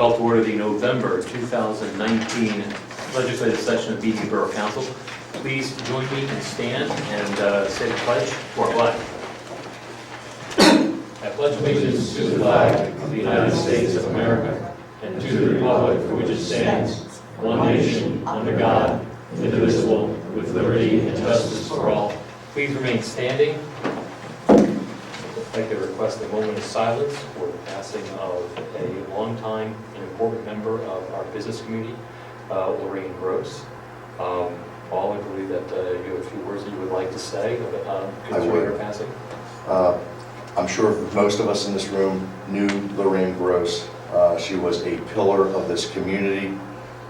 Call to order the November 2019 legislative session of Borough Borough Council. Please join me and stand and say the pledge for our flag. I pledge allegiance to the flag of the United States of America and to the republic for which it stands, one nation, under God, indivisible, with liberty and justice for all. Please remain standing. I'd like to request a moment of silence for the passing of a longtime and important member of our business community, Lorraine Gross. Paul, I believe that you have a few words that you would like to say concerning her passing. I'm sure most of us in this room knew Lorraine Gross. She was a pillar of this community.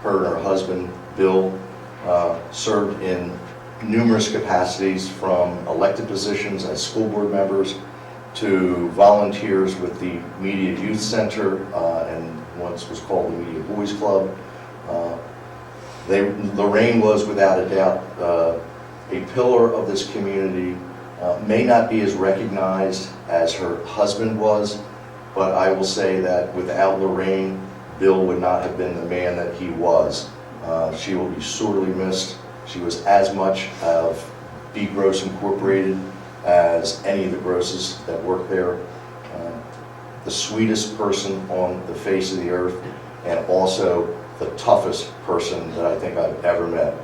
Her and her husband, Bill, served in numerous capacities, from elected positions as school board members to volunteers with the Media Youth Center and once was called the Media Boys Club. Lorraine was, without a doubt, a pillar of this community. May not be as recognized as her husband was, but I will say that without Lorraine, Bill would not have been the man that he was. She will be sorely missed. She was as much of B. Gross Incorporated as any of the Grosses that worked there. The sweetest person on the face of the earth, and also the toughest person that I think I've ever met.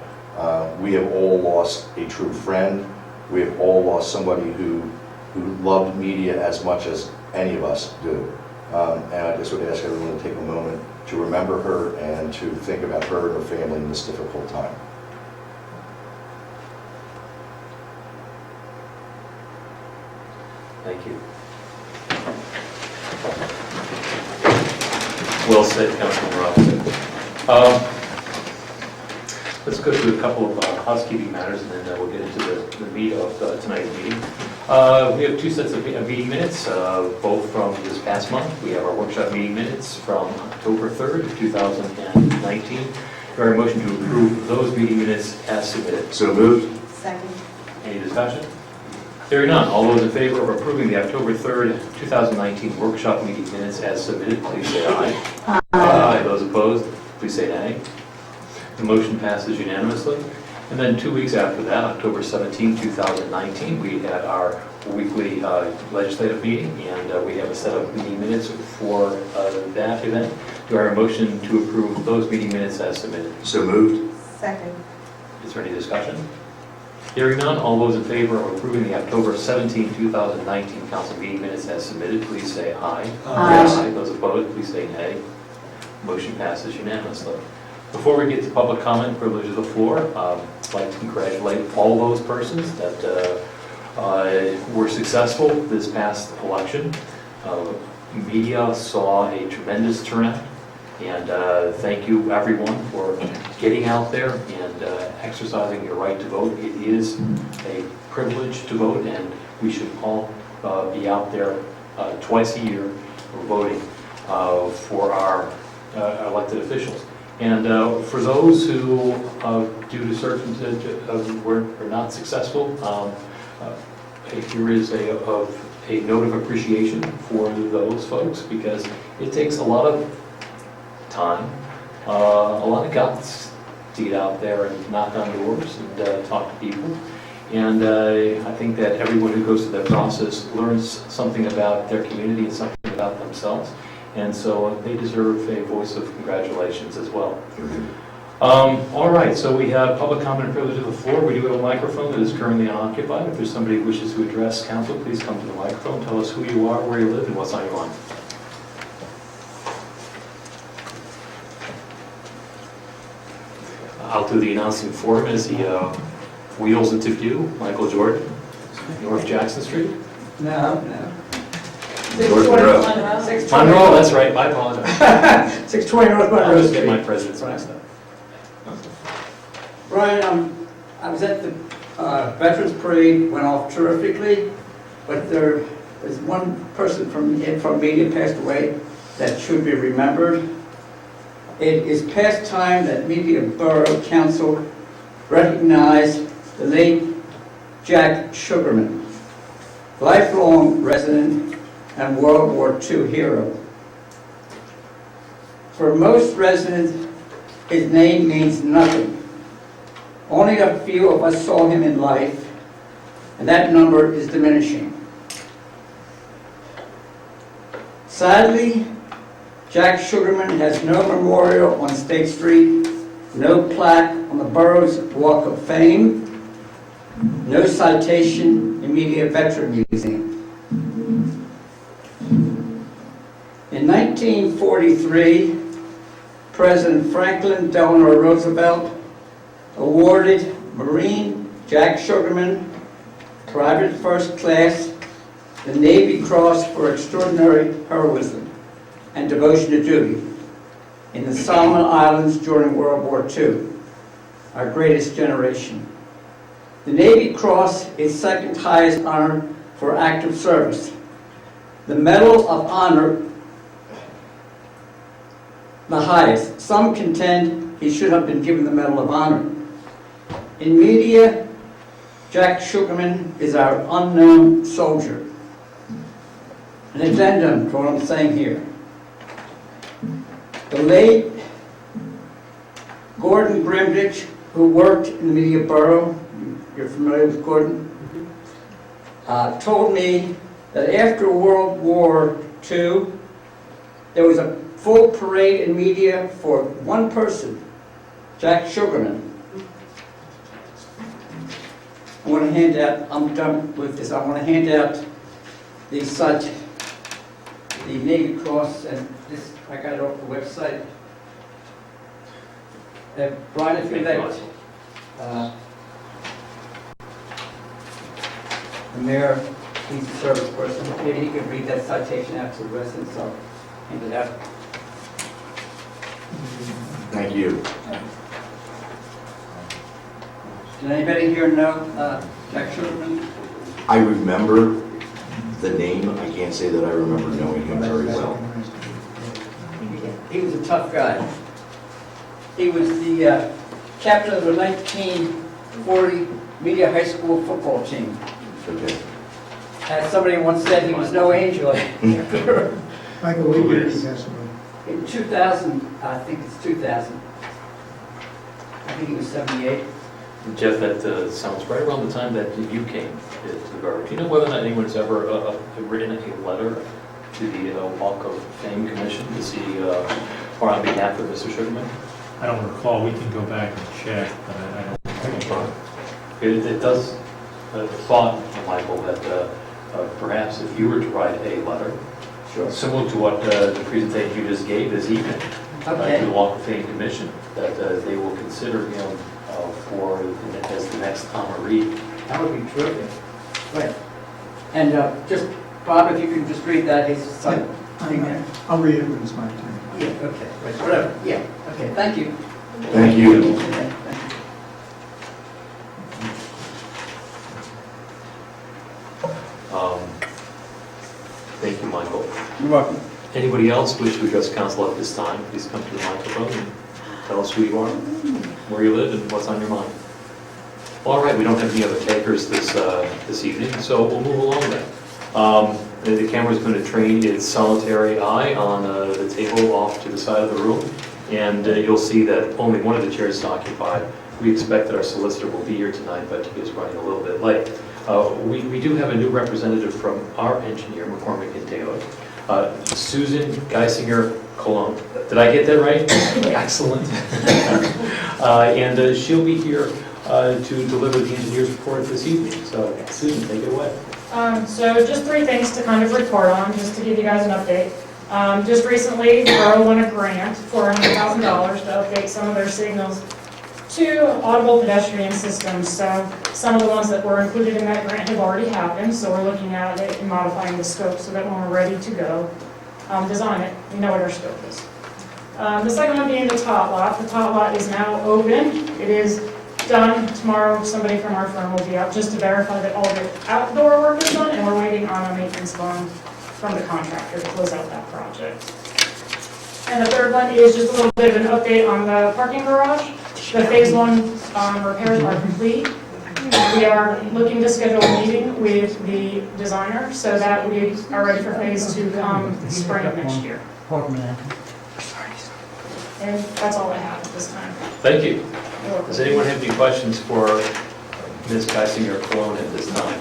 We have all lost a true friend. We have all lost somebody who loved media as much as any of us do. And I just would ask everyone to take a moment to remember her and to think about her and her family in this difficult time. Thank you. Well said, Councilman Robinson. Let's go through a couple of housekeeping matters, and then we'll get into the meat of tonight's meeting. We have two sets of meeting minutes, both from this past month. We have our workshop meeting minutes from October 3rd, 2019. Do I have a motion to approve those meeting minutes as submitted? So moved. Second. Any discussion? Hearing none, all those in favor of approving the October 3rd, 2019 workshop meeting minutes as submitted, please say aye. Aye. Those opposed, please say nay. The motion passes unanimously. And then 2 weeks after that, October 17, 2019, we had our weekly legislative meeting, and we have a set of meeting minutes for that event. Do I have a motion to approve those meeting minutes as submitted? So moved. Second. Is there any discussion? Hearing none, all those in favor of approving the October 17, 2019 council meeting minutes as submitted, please say aye. Aye. Those opposed, please say nay. Motion passes unanimously. Before we get to public comment, privilege of the floor, I'd like to congratulate all those persons that were successful this past election. Media saw a tremendous turnout, and thank you everyone for getting out there and exercising your right to vote. It is a privilege to vote, and we should all be out there twice a year voting for our elected officials. And for those who, due to circumstances, were not successful, here is a note of appreciation for those folks, because it takes a lot of time, a lot of guts to get out there and knock on doors and talk to people. And I think that everyone who goes through that process learns something about their community and something about themselves. And so they deserve a voice of congratulations as well. All right, so we have public comment and privilege of the floor. We do have a microphone that is currently unoccupied. If there's somebody who wishes to address council, please come to the microphone. Tell us who you are, where you live, and what's on your mind. I'll do the announcing for him as he wheels into view. Michael Jordan, North Jackson Street. No. North Monroe. Monroe, that's right, I apologize. 620 North I Monroe always get Street. my presidents mixed up. Brian, I was at the Veterans Parade, went off terrifically, but there is one person from media passed away that should be remembered. It is past time that Media Borough Council recognize the late Jack Sugarman, lifelong resident and World War II hero. For most residents, his name means nothing. Only a few of us saw him in life, and that number is diminishing. Sadly, Jack Sugarman has no memorial on State Street, no plaque on the borough's Walk of Fame, no citation in Media Veteran Museum. In 1943, President Franklin Delano Roosevelt awarded Marine Jack Sugarman, Private First Class, the Navy Cross for extraordinary heroism and devotion to duty in the Solomon Islands during World War II, our greatest generation. The Navy Cross is second highest honor for active service. The Medal of Honor, the highest. Some contend he should have been given the Medal of Honor. In media, Jack Sugarman is our unknown soldier. An addendum to what I'm saying here. The late Gordon Grimditch, who worked in the media borough, you're familiar with Gordon, told me that after World War II, there was a full parade in media for one person, Jack Sugarman. I want to hand out, I'm done with this, I want to hand out the Navy Cross, and this, I got it off the website. Brian, if you'd like, the mayor, he's a service person, maybe he could read that citation out to the residents, so I'll hand it out. Thank you. Did anybody here know Jack Sugarman? I remember the name. I can't say that I remember knowing him very well. He was a tough guy. He was the captain of the 1940 Media High School football team. Okay. As somebody once said, he was no angel. Michael, what year did he pass away? In 2000, I think it's 2000. I think he was 78. Jeff, that sounds right around the time that you came to the borough. Do you know whether or not anyone's ever written a letter to the Walk of Fame Commission to see, or on behalf of Mr. Sugarman? I don't recall, we can go back and check, but I don't recall. It does thought, Michael, that perhaps if you were to write a letter, Sure. similar to what the presentation you just gave this evening, to Okay. the Walk of Fame Commission, that they will consider him as the next honoree. That would be terrific. Right. And just, Bob, if you can just read that, his son. I'll read it when it's my turn. Yeah, okay, right, whatever, yeah, okay, thank you. Thank you. Okay, thank you. Thank you, Michael. You're welcome. Anybody else wish to address council at this time, please come to the microphone and tell us who you are, where you live, and what's on your mind. All right, we don't have any other takers this evening, so we'll move along then. The camera's going to train its solitary eye on the table off to the side of the room, and you'll see that only one of the chairs is occupied. We expect that our solicitor will be here tonight, but he is running a little bit late. We do have a new representative from our engineer, McCormick and Taylor, Susan Geisinger Cologne. Did I get that right? Excellent. And she'll be here to deliver the engineer's report this evening. So, Susan, take it away. So just three things to kind of report on, just to give you guys an update. Just recently, the borough won a grant for $100,000 to update some of their signals to audible pedestrian systems. So some of the ones that were included in that grant have already happened, so we're looking at it and modifying the scope so that when we're ready to go design it, we know what our scope is. The second one being the tot lot. The tot lot is now open. It is done. Tomorrow, somebody from our firm will be out just to verify that all the outdoor work is done, and we're waiting on a maintenance bond from the contractor to close out that project. And the third one is just a little bit of an update on the parking garage. The phase one repairs are complete. We are looking to schedule a meeting with the designer so that we are ready for phase two come spring of next year. And that's all I have at this time. Thank you. You're welcome. Does anyone have any questions for Ms. Geisinger-Cologne at this time?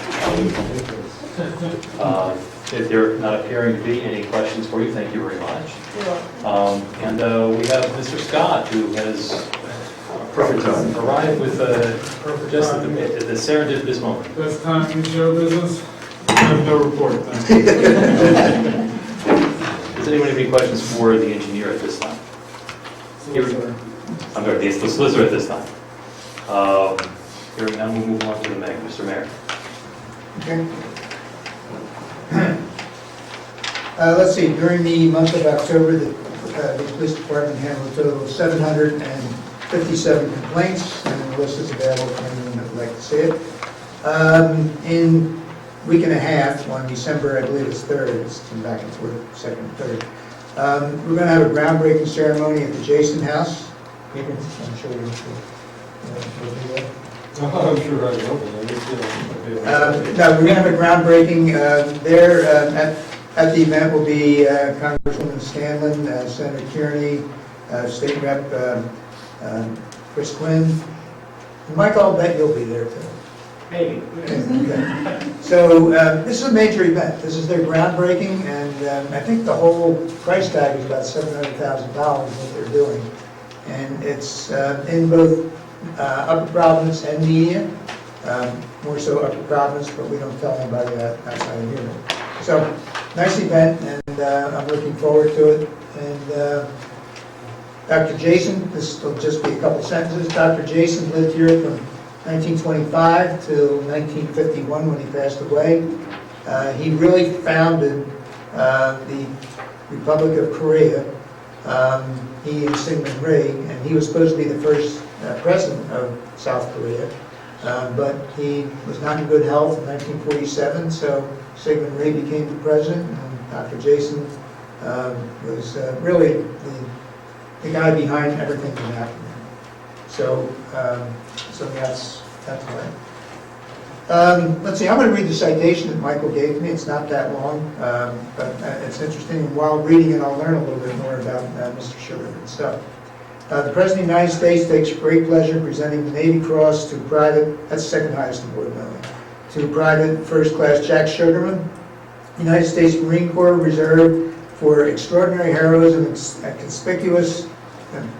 If there not appearing to be any questions for you, thank you very much. You're welcome. And we have Mr. Scott, who has arrived with just at the serendipitous moment. This time in show business, I have no report. Thank you. Does anyone have any questions for the engineer at this time? Solicitor. I'm sorry, the solicitor at this time. Hearing none, we'll move on to the mayor. Mr. Mayor. Okay. Let's see, during the month of October, the police department handled a total of 757 complaints, and the list is available for anyone that would like to see it. In a week and a half, on December, I believe it's 3rd, it's back and forth, 2nd and 3rd, we're going to have a groundbreaking ceremony at the Jason House. I'm sure you'll be there. I'm sure I will. No, we're going to have a groundbreaking there. At the event will be Congresswoman Scanlon, Senator Kearney, State Rep Chris Quinn. Mike, I'll bet you'll be there too. Maybe. Okay. So this is a major event. This is their groundbreaking, and I think the whole price tag is about $700,000 what they're doing. And it's in both Upper Providence and Media, more so Upper Providence, but we don't tell anybody that outside of here. So, nice event, and I'm looking forward to it. And Dr. Jason, this will just be a couple sentences. Dr. Jason lived here from 1925 till 1951 when he passed away. He really founded the Republic of Korea. He and Syngman Rhee, and he was supposed to be the first president of South Korea, but he was not in good health in 1947, so Syngman Rhee became the president, and Dr. Jason was really the guy behind everything that happened. So that's right. Let's see, I'm going to read the citation that Michael gave me. It's not that long, but it's interesting. And while reading it, I'll learn a little bit more about Mr. Sugarman. So, the President of the United States takes great pleasure in presenting the Navy Cross to Private, that's the second highest award, to Private First Class Jack Sugarman, United States Marine Corps Reserve, for extraordinary heroism and conspicuous,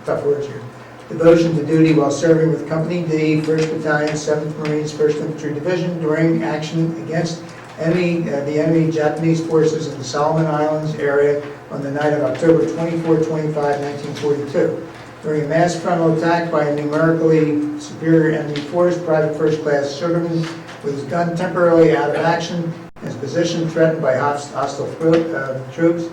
tough words here, devotion to duty while serving with Company D, 1st Battalion, 7th Marines, 1st Infantry Division during action against the enemy Japanese forces in the Solomon Islands area on the night of October 24, 25, 1942. During a mass frontal attack by a numerically superior enemy force, Private First Class Sugarman, with his gun temporarily out of action, his position threatened by hostile troops,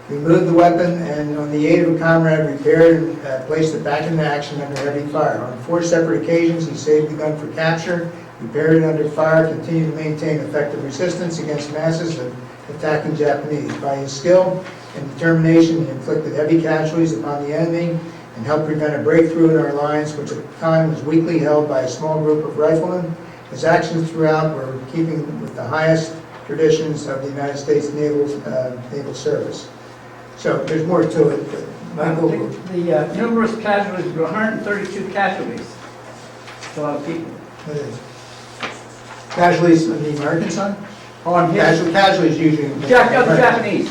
removed the weapon, and on the aid of a comrade, repaired and placed it back into action under heavy fire. On 4 separate occasions, he saved the gun for capture, repaired it under fire, continued to maintain effective resistance against masses of attacking Japanese. By his skill and determination, he inflicted heavy casualties upon the enemy and helped prevent a breakthrough in our lines, which at the time was weakly held by a small group of riflemen. His actions throughout were in keeping with the highest traditions of the United States Naval Service. So there's more to it, but Michael. The numerous casualties, there were 132 casualties. It's a lot of people. What is it? Casualties on the American side? On his, Casualties usually. the Japanese.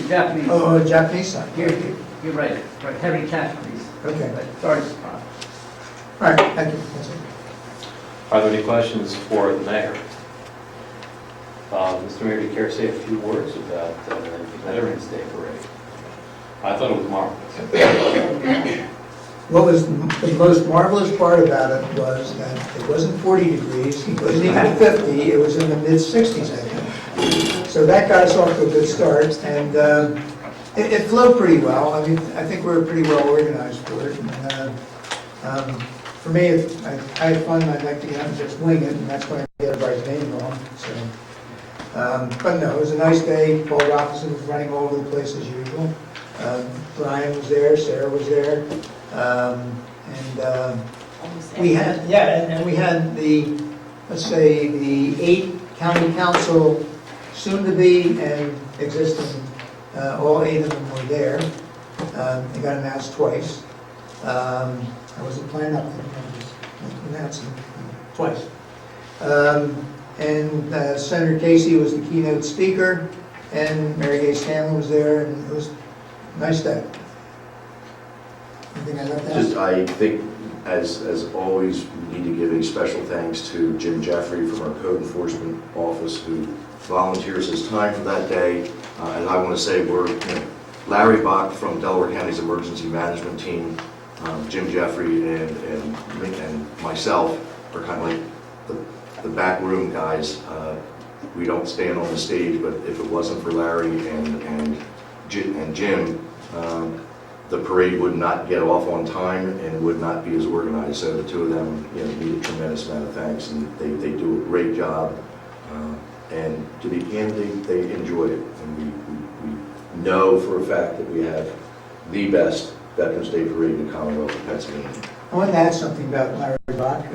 Oh, Japanese side. You're right, heavy casualties. Okay. But sorry. All right, thank you. That's it. Are there any questions for the mayor? Mr. Mayor, do you care to say a few words about the Veterans Day Parade? I thought it was marvelous. What was the most marvelous part about it was that it wasn't 40 degrees, it wasn't even 50, it was in the mid-60s, I think. So that got us off to a good start, and it flowed pretty well. I mean, I think we were pretty well organized for it. And, for me, I had fun. I'd like to get out and just wing it, and that's when I get everybody's name wrong. So, but no, it was a nice day. Paul Robinson was running all over the place as usual. Brian was there, Sarah was there, and we had and we had the, let's say, the 8 county council soon to be and existing. All 8 of them were there. They got announced twice. I wasn't planning up, I just announced it twice. And Senator Casey was the keynote speaker, and Mary Gay Stanley was there, and it was a nice day. Anything I left out? Just, I think, as always, we need to give a special thanks to Jim Jeffrey from our code enforcement office, who volunteers his time for that day. And I want to say Larry Bach from Delaware County's emergency management team, Jim Jeffrey and myself are kind of like the back room guys. We don't stand on the stage, but if it wasn't for Larry and Jim, the parade would not get off on time and would not be as organized. So the two of them, need a tremendous amount of thanks, and they do a great job. And to be candid, they enjoy it. And we know for a fact that we have the best Veterans Day parade in the Commonwealth of Pennsylvania. I want to add something about Larry Bach.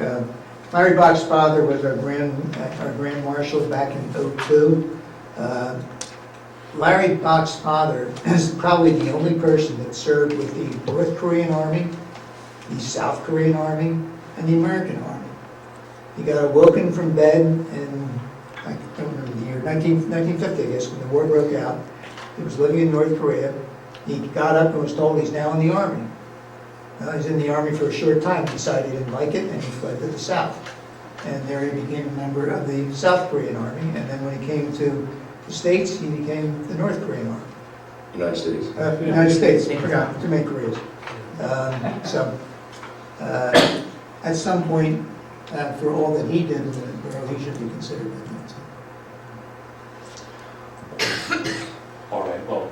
Larry Bach's father was our Grand Marshal back in '02. Larry Bach's father is probably the only person that served with the North Korean Army, the South Korean Army, and the American Army. He got awoken from bed in, I don't remember the year, 1950, I guess, when the war broke out. He was living in North Korea. He got up and was told he's now in the Army. He's in the Army for a short time, decided he didn't like it, and he fled to the South. And there he became a member of the South Korean Army, and then when he came to the States, he became the North Korean Army. United States. United States, I forgot, too many Koreas. At some point, for all that he did in the borough, he should be considered a All right, well,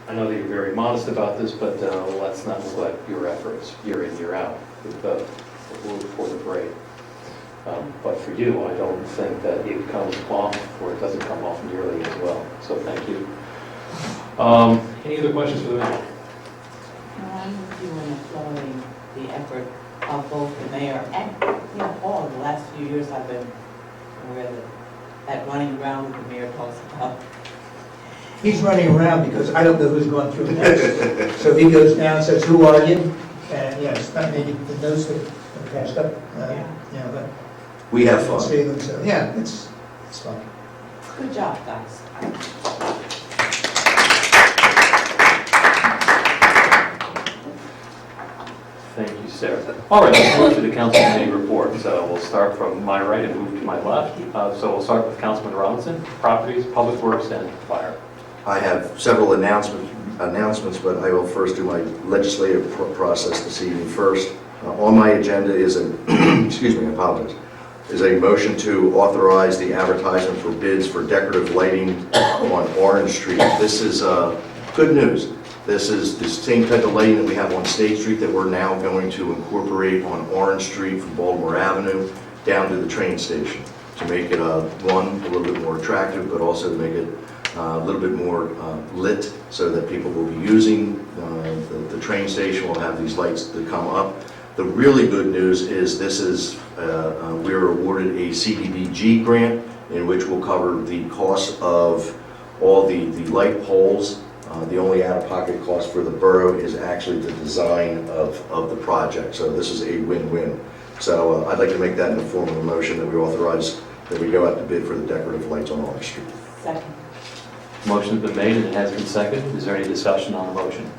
I know that you're very modest about this, but let's not neglect your efforts year in, year out for the parade. But for you, I don't think that it comes off, or it doesn't come off nearly as well. So thank you. Any other questions for the mayor? No, I'm with you in applauding the effort of both the mayor and all the last few years I've been aware that running around with the mayor talks about. He's running around because I don't know who's going through next. So he goes down and says, "Who are you?" And yes, that maybe the notes that are passed up. But We have fun. so yeah, it's fun. Good job, guys. Thank you, Sarah. All right, let's move to the council committee report. So we'll start from my right and move to my left. So we'll start with Councilman Robinson, Properties, Public Works, and Fire. I have several announcements, but I will first do my legislative process this evening first. On my agenda is excuse me, I apologize, is a motion to authorize the advertisement for bids for decorative lighting on Orange Street. This is good news. This is the same type of lighting that we have on State Street that we're now going to incorporate on Orange Street from Baltimore Avenue down to the train station to make it, one, a little bit more attractive, but also to make it a little bit more lit so that people will be using the train station will have these lights that come up. The really good news is this is, we were awarded a CDBG grant in which will cover the cost of all the light poles. The only out-of-pocket cost for the borough is actually the design of the project. So this is a win-win. So I'd like to make that in the form of a motion that we authorize that we go out to bid for the decorative lights on Orange Street. Second. Motion's been made and it has been seconded. Is there any discussion on the motion?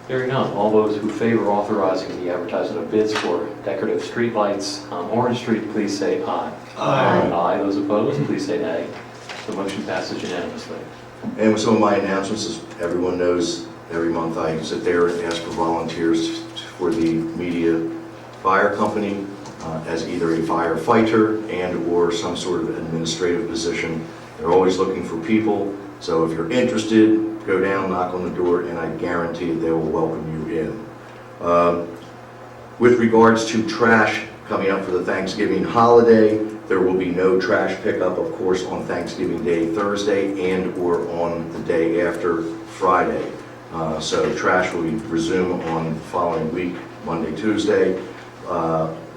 Hearing none, all those who favor authorizing the advertisement of bids for decorative street lights on Orange Street, please say aye. Aye. Aye. Those opposed, please say nay. The motion passes unanimously. And with some of my announcements, as everyone knows, every month I sit there and ask for volunteers for the media fire company as either a firefighter and or some sort of administrative position. They're always looking for people. So if you're interested, go down, knock on the door, and I guarantee they will welcome you in. With regards to trash coming up for the Thanksgiving holiday, there will be no trash pickup, of course, on Thanksgiving Day, Thursday, and or on the day after, Friday. So trash will be resumed on the following week, Monday, Tuesday.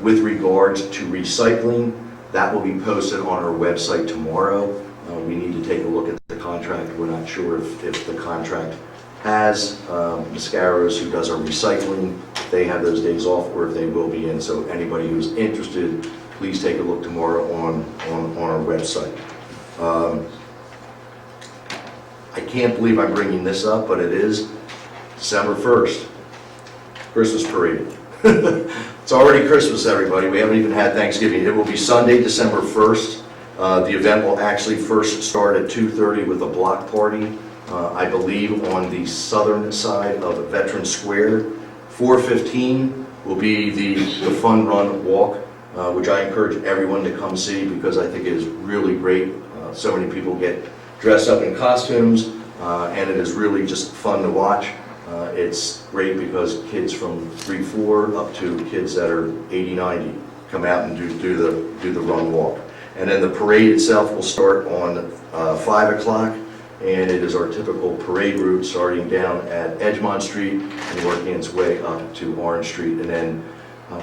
With regards to recycling, that will be posted on our website tomorrow. We need to take a look at the contract. We're not sure if the contract has, Mascaros, who does our recycling, they have those days off, or if they will be in. So anybody who's interested, please take a look tomorrow on our website. I can't believe I'm bringing this up, but it is December 1st, Christmas parade. It's already Christmas, everybody. We haven't even had Thanksgiving. It will be Sunday, December 1st. The event will actually first start at 2:30 with a block party, I believe on the southern side of Veterans Square. 4:15 will be the fun run walk, which I encourage everyone to come see because I think it is really great. So many people get dressed up in costumes, and it is really just fun to watch. It's great because kids from 3-4 up to kids that are 80-90 come out and do the run walk. And then the parade itself will start on 5 o'clock, and it is our typical parade route starting down at Edgemont Street and working its way up to Orange Street. And then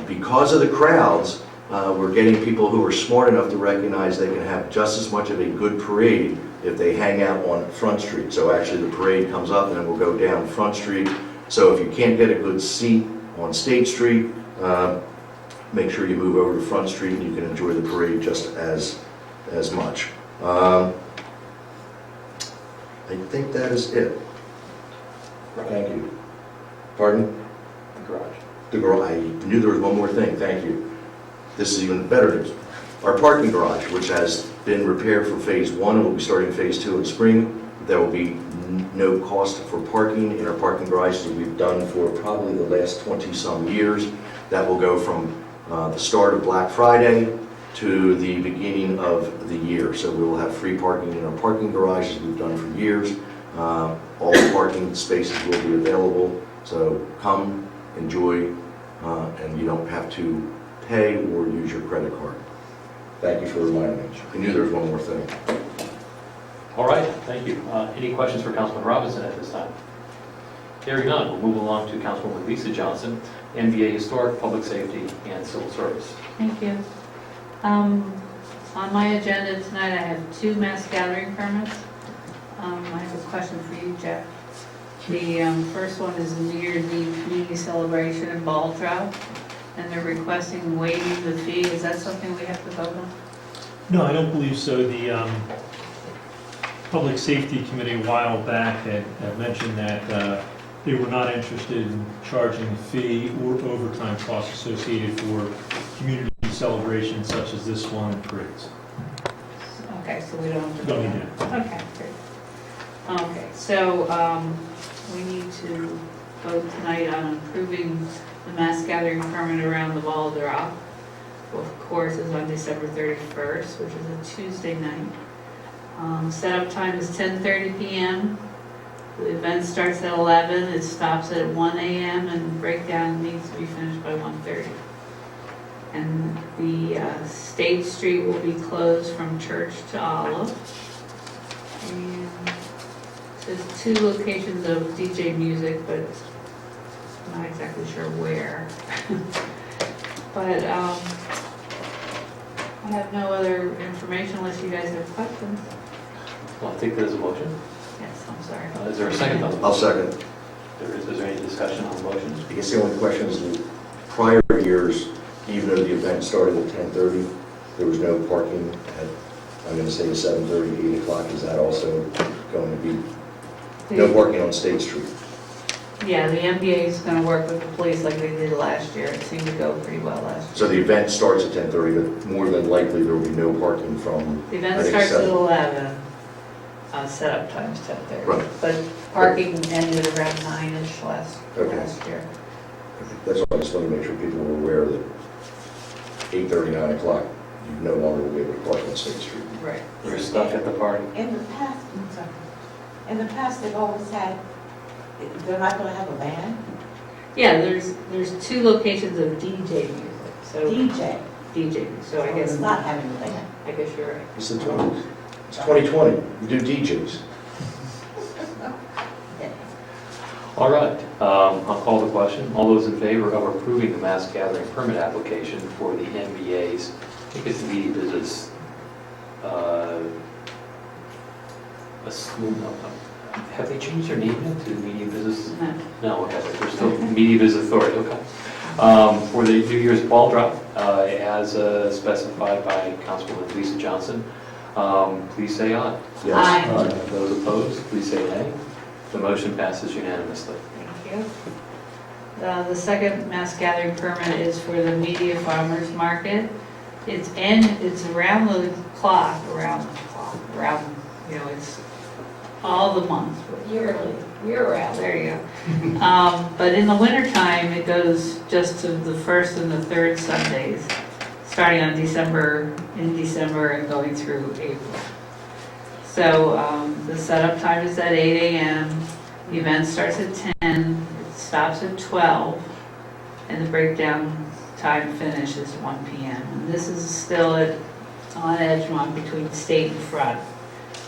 because of the crowds, we're getting people who are smart enough to recognize they can have just as much of a good parade if they hang out on Front Street. So actually the parade comes up and then we'll go down Front Street. So if you can't get a good seat on State Street, make sure you move over to Front Street and you can enjoy the parade just as much. I think that is it. Thank you. Pardon? The garage. The garage. I knew there was one more thing. Thank you. This is even better. Our parking garage, which has been repaired for phase 1 and will be starting phase 2 in spring. There will be no cost for parking in our parking garages that we've done for probably the last 20-some years. That will go from the start of Black Friday to the beginning of the year. So we will have free parking in our parking garages we've done for years. All parking spaces will be available. So come, enjoy, and you don't have to pay or use your credit card. Thank you for reminding me. I knew there was one more thing. All right, thank you. Any questions for Councilman Robinson at this time? Hearing none, we'll move along to Councilwoman Lisa Johnson, MBA Historic, Public Safety, and Civil Service. Thank you. On my agenda tonight, I have 2 mass gathering permits. I have a question for you, Jeff. The first one is the New Year's Eve community celebration in Ball Drop, and they're requesting waiving the fee. Is that something we have to vote on? No, I don't believe so. The Public Safety Committee a while back had mentioned that they were not interested in charging a fee or overtime costs associated for community celebrations such as this one and parades. Okay, so we don't have to Don't vote need on it. Okay, great. Okay, so we need to vote tonight on approving the mass gathering permit around the Ball Drop. Of course, is on December 31st, which is a Tuesday night. Setup time is 10:30 p.m. The event starts at 11, it stops at 1 a.m. and breakdown needs to be finished by 1:30. And the State Street will be closed from Church to Olive. And there's 2 locations of DJ music, but I'm not exactly sure where. But I have no other information unless you guys have questions. Well, I think there's a motion. Yes, I'm sorry. Is there a second on the I'll motion? second. Is there any discussion on the motion? I guess the only question is the prior years, even though the event started at 10:30, there was no parking at, I'm going to say 7:30, 8 o'clock. Is that also going to be no parking on State Street? Yeah, the MBA is going to work with the police like they did last year. It seemed to go pretty well last year. So the event starts at 10:30, but more than likely there will be no parking from, The I event think, starts at 7. 11, setup time's 10:30. Right. But parking ended around 9-ish last Okay. year. That's why I just want to make sure people were aware that 8:30, 9 o'clock, you no longer will be able to park on State Street. Right. You're stuck at the party. In the past, I'm sorry. In the past, they've always had, they're not gonna have a band? Yeah, there's 2 locations of DJ music, so DJ. DJ, so I So guess, it's not having a band. I guess you're right. It's the 20s. It's 2020. You do DJs. All right, I'll call the question. All those in favor of approving the mass gathering permit application for the MBA's, I think it's the media business, Have they changed their name yet to Media Business? No. No, okay, they're still Media Business Authority, okay. For the New Year's ball drop, as specified by Councilwoman Lisa Johnson, please say aye. Aye. Those opposed, please say nay. The motion passes unanimously. Thank you. The second mass gathering permit is for the Media Farmers Market. It's around the clock, it's all the month, year round, there you go. But in the wintertime, it goes just to the first and the third Sundays, starting on December and going through April. So the setup time is at 8 a.m., the event starts at 10, it stops at 12, and the breakdown time finish is 1 p.m. And this is still on Edgemont between State and Front,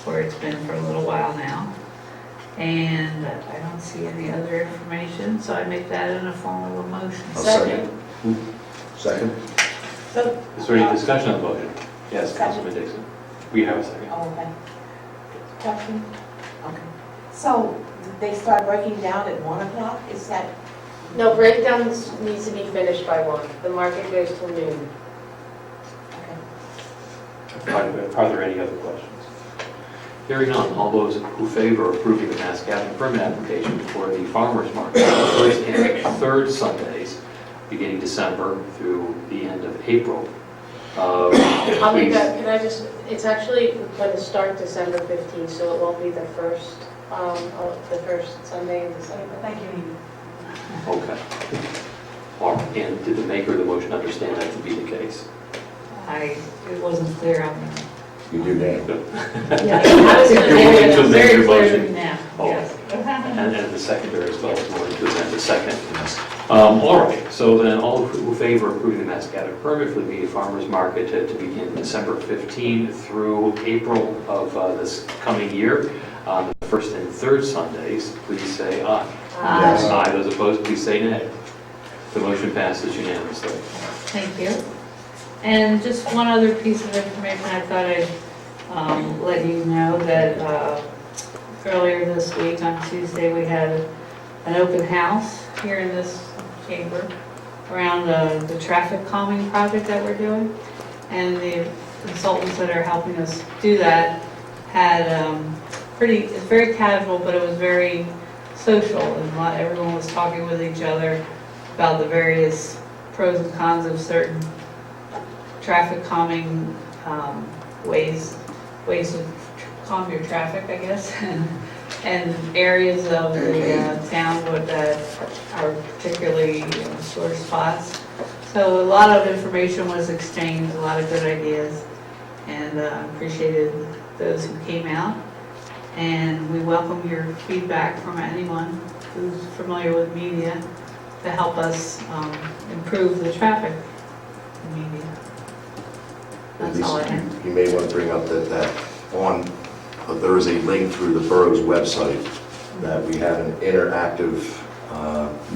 where it's been for a little while now. And I don't see any other information, so I make that in a form of a motion. I'll second. Second? So, Is there any discussion on the motion? Yes, Councilman Dixon. We have a second. oh, okay. Question? Okay. So, they start breaking down at 1 o'clock? Is that? No, breakdowns needs to be finished by 1. The market goes till noon. Okay. Are there any other questions? Hearing none, all those who favor approving the mass gathering permit application for the farmers market on the first and third Sundays, beginning December through the end of April. I'll make Please. that, can I just, it's actually going to start December 15th, so it won't be the first Sunday in December. Thank you. Okay. All right, and did the maker of the motion understand that to be the case? It wasn't clear on the. You do now. Yeah, I was gonna You're make willing it to a amend very your clear motion? now, Oh. yes. And the seconder as well is willing to amend the second. All right, so then all who favor approving the mass gathering permit for the Media Farmers Market to begin December 15 through April of this coming year, on the first and third Sundays, please say aye. Yes. Aye. Those opposed, please say nay. The motion passes unanimously. Thank you. And just one other piece of information, I thought I'd let you know that earlier this week on Tuesday, we had an open house here in this chamber around the traffic calming project that we're doing. And the consultants that are helping us do that had it's very casual, but it was very social, and everyone was talking with each other about the various pros and cons of certain traffic calming ways to calm your traffic, I guess, and areas of the town that are particularly sore spots. So a lot of information was exchanged, a lot of good ideas, and appreciated those who came out. And we welcome your feedback from anyone who's familiar with media to help us improve the traffic in media. That's all I have. You may want to bring up that there is a link through the borough's website that we have an interactive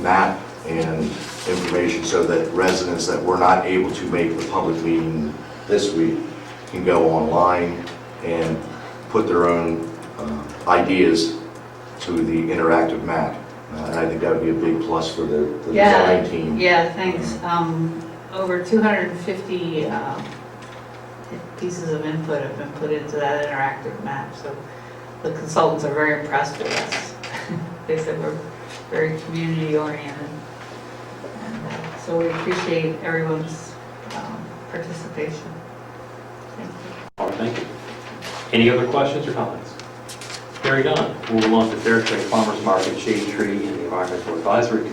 map and information so that residents that were not able to make the public meeting this week can go online and put their own ideas to the interactive map. And I think that would be a big plus for the design team. Yeah, thanks. Over 250 pieces of input have been put into that interactive map, so the consultants are very impressed with us. They said we're very community oriented, and so we appreciate everyone's participation. Thank you. All right, thank you. Any other questions or comments? Hearing none, we'll move on to Fair Trade Farmers Market, Shade Tree, and the Environmental Advisory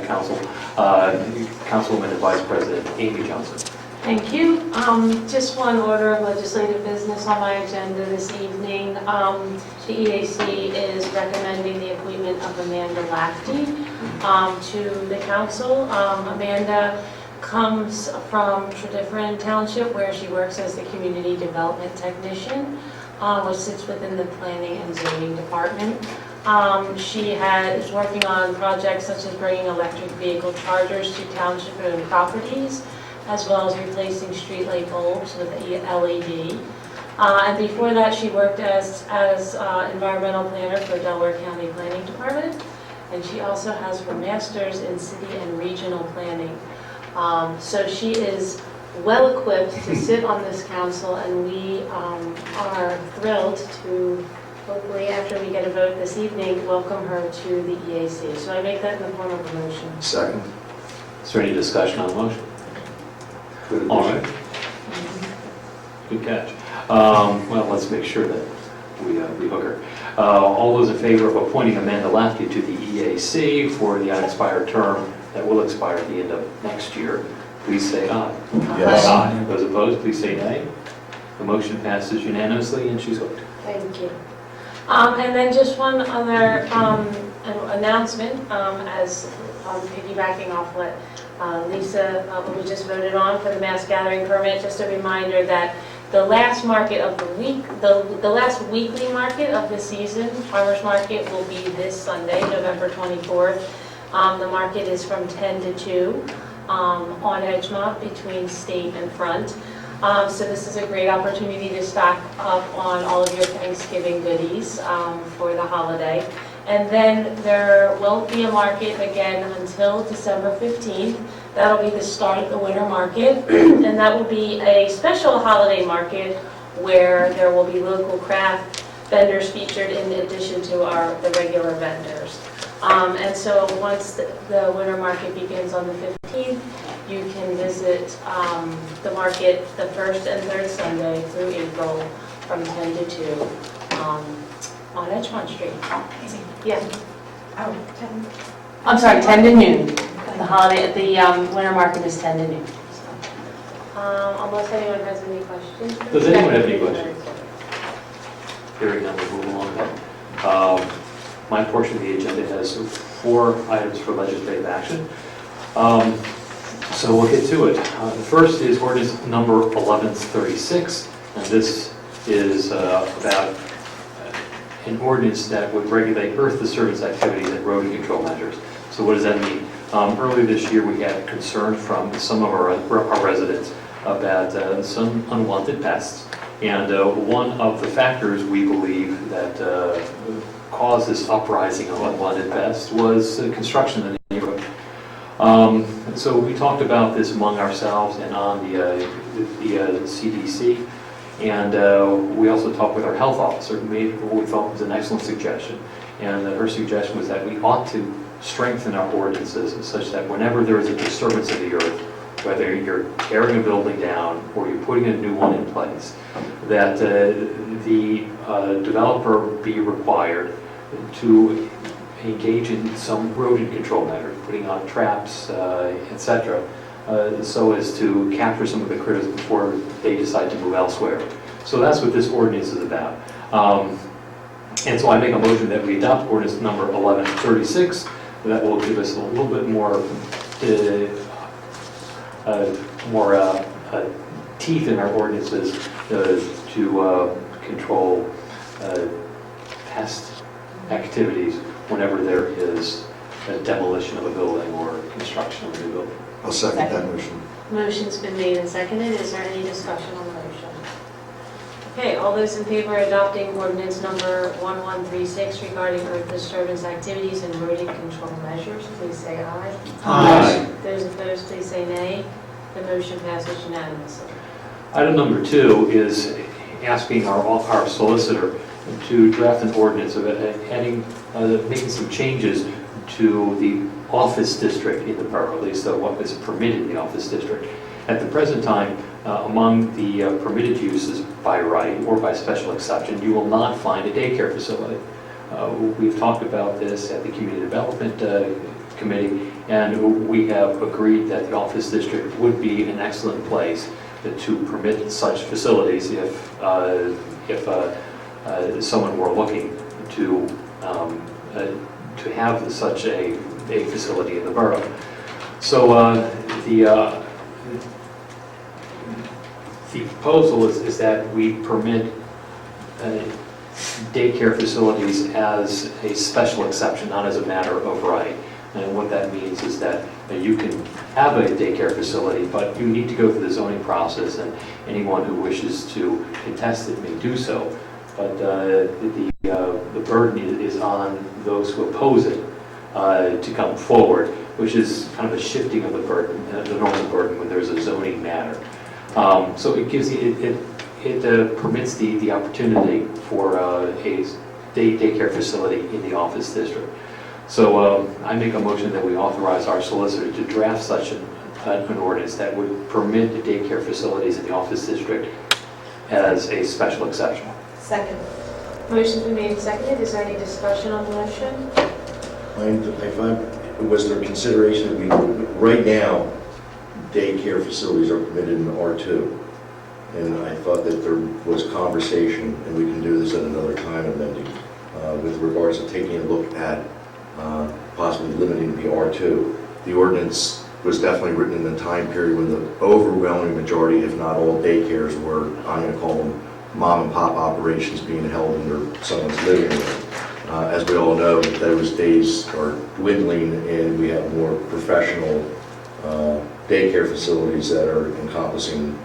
Council. Councilwoman and Vice President Amy Johnson. Thank you. Just one order of legislative business on my agenda this evening. The EAC is recommending the appointment of Amanda Lafty to the council. Amanda comes from Tredyffrin Township, where she works as the Community Development Technician, which sits within the Planning and Zoning Department. She is working on projects such as bringing electric vehicle chargers to township-owned properties, as well as replacing streetlight bulbs with LED. And before that, she worked as environmental planner for Delaware County Planning Department. And she also has her master's in city and regional planning. So she is well equipped to sit on this council, and we are thrilled to, hopefully after we get a vote this evening, welcome her to the EAC. So I make that in the form of a motion. Second. Is there any discussion on the motion? Good All addition. right. Good catch. Well, let's make sure that we hook her. All those in favor of appointing Amanda Lafty to the EAC for the unexpired term that will expire at the end of next year, please say aye. Yes. Aye. Those opposed, please say nay. The motion passes unanimously, and she's hooked. Thank you. And then just one other announcement, as piggybacking off what Lisa, what we just voted on for the mass gathering permit, just a reminder that the last market of the week, the last weekly market of the season, farmers market, will be this Sunday, November 24th. The market is from 10 to 2 on Edgemont between State and Front. So this is a great opportunity to stock up on all of your Thanksgiving goodies for the holiday. And then there won't be a market again until December 15th. That'll be the start of the winter market, and that will be a special holiday market where there will be local craft vendors featured in addition to the regular vendors. And so once the winter market begins on the 15th, you can visit the market the first and third Sunday through April from 10 to 2 on Edgemont Street. Amazing. Yeah. Oh, 10. I'm sorry, 10 to noon. The winter market is 10 to noon. Unless anyone has any questions. Does anyone have any questions? Hearing none, we'll move along then. My portion of the agenda has 4 items for legislative action. So we'll get to it. The first is ordinance number 1136, and this is about an ordinance that would regulate earth disturbance activities and erosion control measures. So what does that mean? Earlier this year, we had concern from some of our residents about some unwanted pests, and one of the factors we believe that caused this uprising of unwanted pests was construction in the neighborhood. So we talked about this among ourselves and on the CDC, and we also talked with our health officer, who made what we thought was an excellent suggestion. And her suggestion was that we ought to strengthen our ordinances such that whenever there is a disturbance of the earth, whether you're tearing a building down or you're putting a new one in place, that the developer be required to engage in some erosion control measures, putting on traps, etc., so as to capture some of the critters before they decide to move elsewhere. So that's what this ordinance is about. And so I make a motion that we adopt ordinance number 1136. That will give us a little bit more teeth in our ordinances to control pest activities whenever there is a demolition of a building or construction of a new building. I'll second that motion. Motion's been made and seconded. Is there any discussion on the motion? Okay, all those in favor of adopting ordinance number 1136 regarding earth disturbance activities and erosion control measures, please say aye. Aye. Those opposed, please say nay. The motion passes unanimously. Item number 2 is asking our solicitor to draft an ordinance of making some changes to the office district in the borough, at least what is permitted in the office district. At the present time, among the permitted uses by right or by special exception, you will not find a daycare facility. We've talked about this at the Community Development Committee, and we have agreed that the office district would be an excellent place to permit such facilities if someone were looking to have such a facility in the borough. So the proposal is that we permit daycare facilities as a special exception, not as a matter of right. And what that means is that you can have a daycare facility, but you need to go through the zoning process, and anyone who wishes to contest contest it may do so, but the burden is on those who oppose it to come forward, which is kind of a shifting of the burden, the normal burden when there's a zoning matter. So it gives it permits the opportunity for a daycare facility in the office district. So I make a motion that we authorize our solicitor to draft such an ordinance that would permit the daycare facilities in the office district as a special exception. Second. Motion's been made and seconded. Is there any discussion on the motion? Was there consideration, right now, daycare facilities are permitted in R2. And I thought that there was conversation, and we can do this at another time, amending, with regards to taking a look at possibly limiting the R2. The ordinance was definitely written in a time period when the overwhelming majority, if not all, daycares were, I'm going to call them mom and pop operations being held under someone's living room. As we all know, those days are dwindling, and we have more professional daycare facilities that are encompassing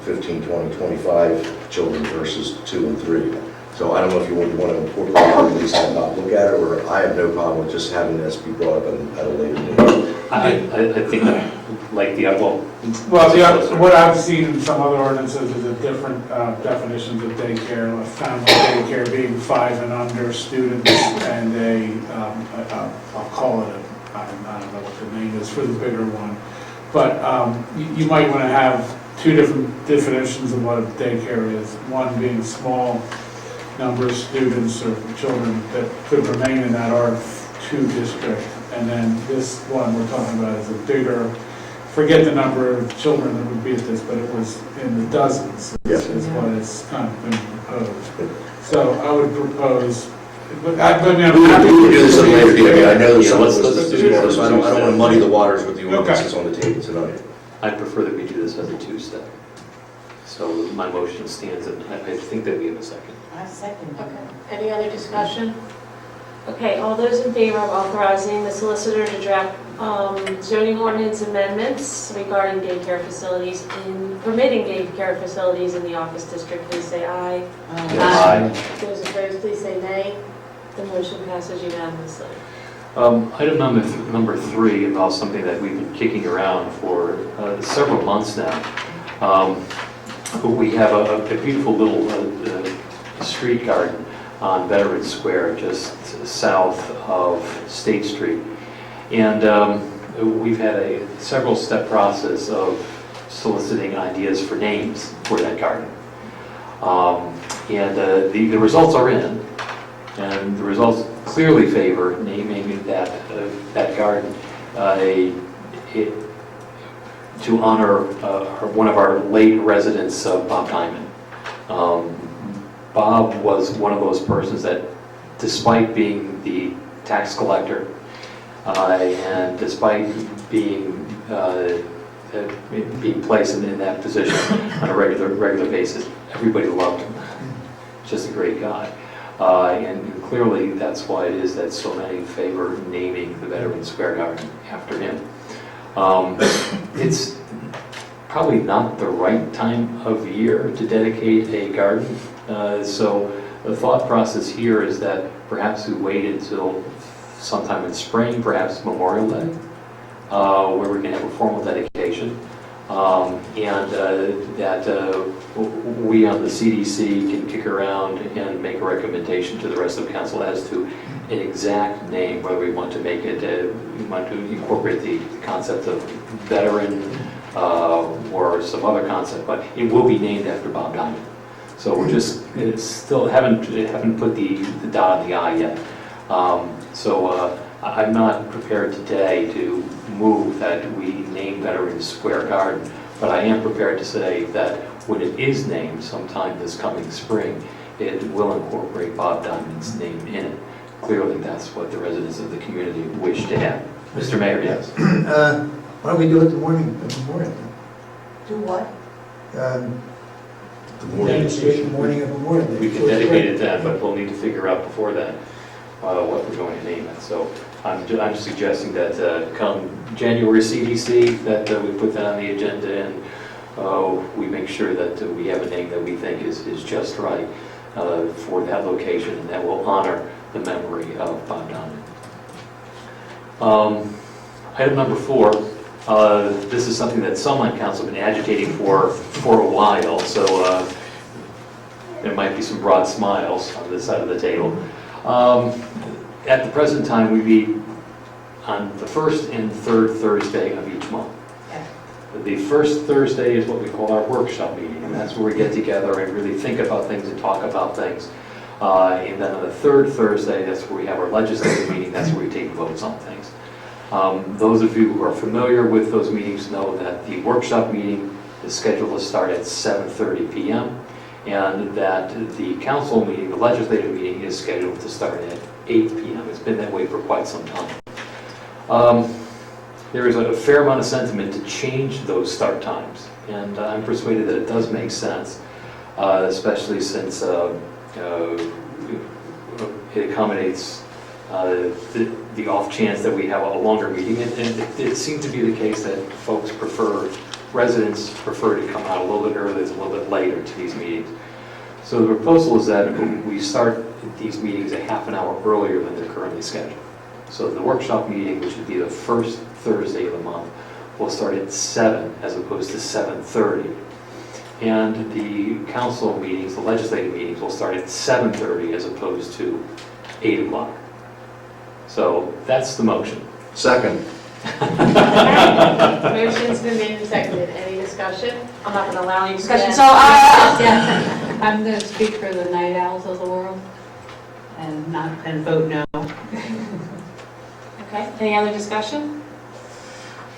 15, 20, 25 children versus 2 and 3. So I don't know if you want to incorporate it, or at least have not look at it, or I have no problem with just having this be brought up at a later date. I think like the Well, what I've seen in some other ordinances is a different definitions of daycare, a family daycare being 5 and under students, and I'll call it I don't know what the name is for the bigger one. But you might want to have 2 different definitions of what a daycare is. One being small number of students or children that could remain in that R2 district. And then this one we're talking about is a bigger, forget the number of children that would be at this, but it was in the dozens, Yes. is what has kind of been proposed. So I would propose, but I'm happy We can do this at a later date. I know there's Yeah, some let's of do it. so I don't want to muddy the waters with the ordinances on the table tonight. I prefer that we do this as a two-step. So my motion stands, and I think that we have a second. I second. Okay. Any other discussion? Okay, all those in favor of authorizing the solicitor to draft zoning ordinance amendments regarding daycare facilities permitting daycare facilities in the office district, please say aye. Aye. Those opposed, please say nay. The motion passes unanimously. Item number 3 involves something that we've been kicking around for several months now. We have a beautiful little street garden on Veterans Square, just south of State Street. And we've had a several-step process of soliciting ideas for names for that garden. The results are in, and the results clearly favor naming that garden to honor one of our late residents, Bob Diamond. Bob was one of those persons that, despite being the tax collector and despite being placed in that position on a regular basis, everybody loved him. Just a great guy. And clearly that's why it is that so many favor naming the Veterans Square Garden after him. It's probably not the right time of year to dedicate a garden. So the thought process here is that perhaps we wait until sometime in spring, perhaps Memorial Day, where we can have a formal dedication. And that we on the CDC can kick around and make a recommendation to the rest of the council as to an exact name, whether we want to make it, we want to incorporate the concept of veteran or some other concept, but it will be named after Bob Diamond. So we're just still haven't put the dot on the I yet. So I'm not prepared today to move that we name Veterans Square Garden, but I am prepared to say that when it is named sometime this coming spring, it will incorporate Bob Diamond's name in it. Clearly, that's what the residents of the community wish to have. Mr. Mayor, yes. Why don't we do it the morning of Memorial Day? Do what? Demonstrate the morning of Memorial Day. We can dedicate it then, but we'll need to figure out before that what we're going to name it. So I'm suggesting that come January CDC, that we put that on the agenda, and we make sure that we have a name that we think is just right for that location and that will honor the memory of Bob Donovan. Item number 4, this is something that some on council have been agitating for a while, so there might be some broad smiles on this side of the table. At the present time, we meet on the first and third Thursday of each month. The first Thursday is what we call our workshop meeting, and that's where we get together and really think about things and talk about things. And then on the third Thursday, that's where we have our legislative meeting, that's where we take votes on things. Those of you who are familiar with those meetings know that the workshop meeting is scheduled to start at 7:30 p.m. and that the council meeting, the legislative meeting, is scheduled to start at 8 p.m. It's been that way for quite some time. There is a fair amount of sentiment to change those start times, and I'm persuaded that it does make sense, especially since it accommodates the off chance that we have a longer meeting, and it seemed to be the case that folks residents prefer to come out a little bit earlier, a little bit later to these meetings. So the proposal is that we start these meetings a half an hour earlier than they're currently scheduled. So the workshop meeting, which would be the first Thursday of the month, will start at 7 as opposed to 7:30. And the council meetings, the legislative meetings, will start at 7:30 as opposed to 8 o'clock. So that's the motion. Second. Motion's been made and seconded. Any discussion? I'm not going to allow any discussion, Yeah. so, Yeah, I'm going to speak for the night owls of the world and vote no. Okay, any other discussion?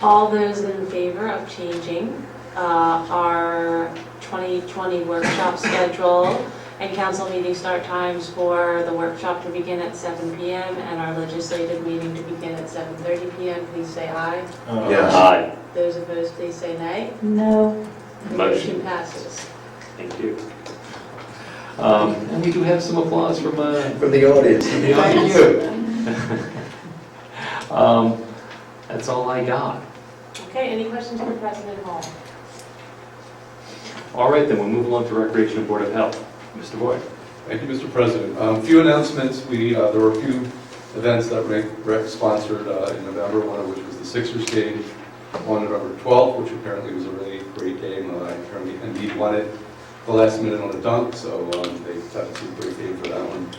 All those in favor of changing our 2020 workshop schedule and council meeting start times for the workshop to begin at 7 p.m. and our legislative meeting to begin at 7:30 p.m., please say aye. Yes. Aye. Those opposed, please say nay. No. The Motion. motion passes. Thank you. And we do have some applause from From the audience. the audience. That's all I got. Okay, any questions for President Hall? All right, then we'll move along to Recreation and Board of Health. Mr. Boyd. Thank you, Mr. President. A few announcements. There were a few events that Rec sponsored in November, one of which was the Sixers game on November 12th, which apparently was a really great game. Apparently Embiid won it the last minute on a dunk, so they had a great game for that one.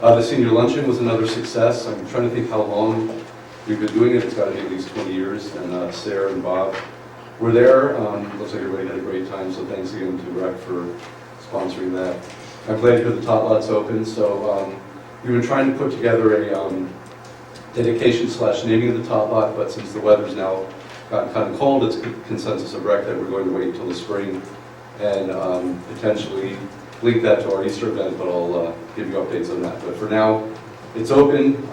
The senior luncheon was another success. I'm trying to think how long we've been doing it. It's got to be at least 20 years, and Sarah and Bob were there. Looks like everybody had a great time, so thanks again to Rec for sponsoring that. I'm glad to hear the Tot Lot's open, so we've been trying to put together a dedication / naming of the Tot Lot, but since the weather's now gotten kind of cold, it's a consensus of Rec that we're going to wait until the spring and potentially link that to our Easter event, but I'll give you updates on that. But for now, it's open,